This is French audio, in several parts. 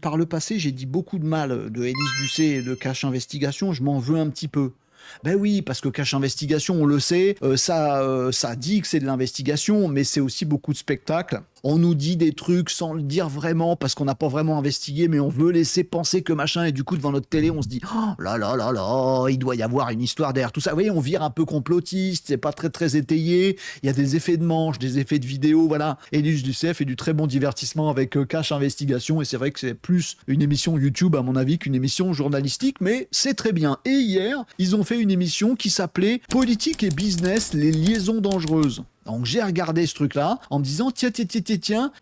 Par le passé, j'ai dit beaucoup de mal de Élise Lucet et de Cache Investigation, je m'en veux un petit peu. Ben oui, parce que Cache Investigation, on le sait, ça dit que c'est de l'investigation, mais c'est aussi beaucoup de spectacle. On nous dit des trucs sans le dire vraiment, parce qu'on n'a pas vraiment investigué, mais on veut laisser penser que machin, et du coup, devant notre télé, on se dit oh là là là là, il doit y avoir une histoire derrière tout ça. Vous voyez, on vire un peu complotiste, c'est pas très très étayé, il y a des effets de manche, des effets de vidéo, voilà. Élise Lucet fait du très bon divertissement avec Cache Investigation, et c'est vrai que c'est plus une émission YouTube, à mon avis, qu'une émission journalistique, mais c'est très bien. Et hier, ils ont fait une émission qui s'appelait Politique et business, les liaisons dangereuses. Donc j'ai regardé ce truc-là en me disant tiens,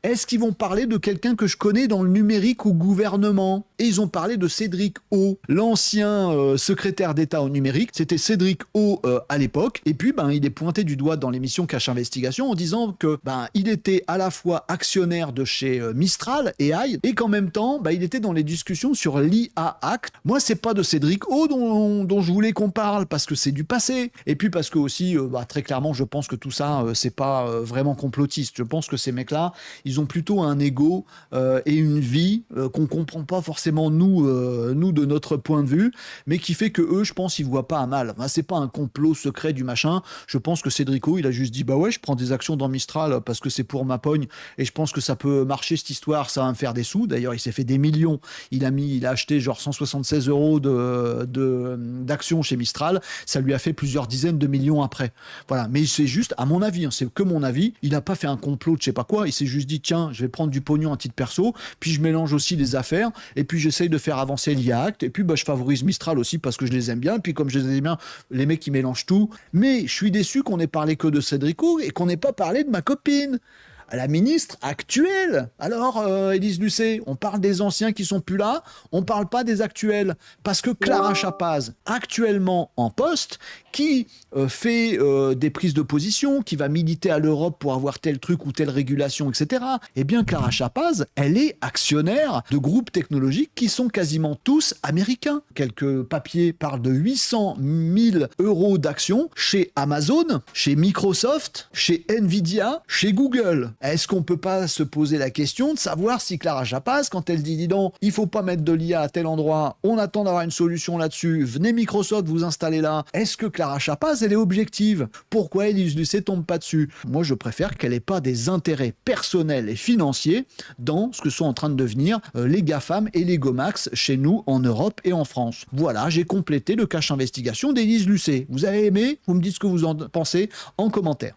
est-ce qu'ils vont parler de quelqu'un que je connais dans le numérique au gouvernement? Et ils ont parlé de Cédric O, l'ancien secrétaire d'État au numérique. C'était Cédric O à l'époque. Et puis il est pointé du doigt dans l'émission Cache Investigation en disant que il était à la fois actionnaire de chez Mistral AI et qu'en même temps il était dans les discussions sur l'IA Act. Moi c'est pas de Cédric O dont je voulais qu'on parle parce que c'est du passé. Et puis parce que aussi très clairement je pense que tout ça c'est pas vraiment complotiste. Je pense que ces mecs-là, ils ont plutôt un ego et une vie qu'on comprend pas forcément nous de notre point de vue, mais qui fait que eux, je pense, ils voient pas à mal. C'est pas un complot secret du machin. Je pense que Cédrico, il a juste dit bah ouais, je prends des actions dans Mistral parce que c'est pour ma pogne et je pense que ça peut marcher cette histoire, ça va me faire des sous. D'ailleurs, il s'est fait des millions. Il a acheté genre 176 € d'actions chez Mistral. Ça lui a fait plusieurs dizaines de millions après. Voilà. Mais c'est juste, à mon avis, c'est que mon avis, il n'a pas fait un complot de je sais pas quoi, il s'est juste dit tiens, je vais prendre du pognon à titre perso, puis je mélange aussi les affaires, et puis j'essaye de faire avancer l'IA Act, et puis je favorise Mistral aussi parce que je les aime bien, et puis comme je les aime bien, les mecs qui mélangent tout. Mais je suis déçu qu'on ait parlé que de Cédrico et qu'on n'ait pas parlé de ma copine, à la ministre actuelle. Alors, Élise Lucet, on parle des anciens qui sont plus là, on parle pas des actuels. Parce que Clara Chapaz, actuellement en poste, qui fait des prises de position, qui va militer à l'Europe pour avoir tel truc ou telle régulation, etc. Eh bien, Clara Chapaz, elle est actionnaire de groupes technologiques qui sont quasiment tous américains. Quelques papiers parlent de 800 000 € d'actions chez Amazon, chez Microsoft, chez Nvidia, chez Google. Est-ce qu'on peut pas se poser la question de savoir si Clara Chapaz, quand elle dit dis donc, il faut pas mettre de l'IA à tel endroit, on attend d'avoir une solution là-dessus, venez Microsoft vous installer là, est-ce que Clara Chapaz, elle est objective? Pourquoi Élise Lucet tombe pas dessus? Moi, je préfère qu'elle ait pas des intérêts personnels et financiers dans ce que sont en train de devenir les GAFAM et les GOMAX chez nous en Europe et en France. Voilà, j'ai complété le Cache Investigation d'Élise Lucet. Vous avez aimé? Vous me dites ce que vous en pensez en commentaire.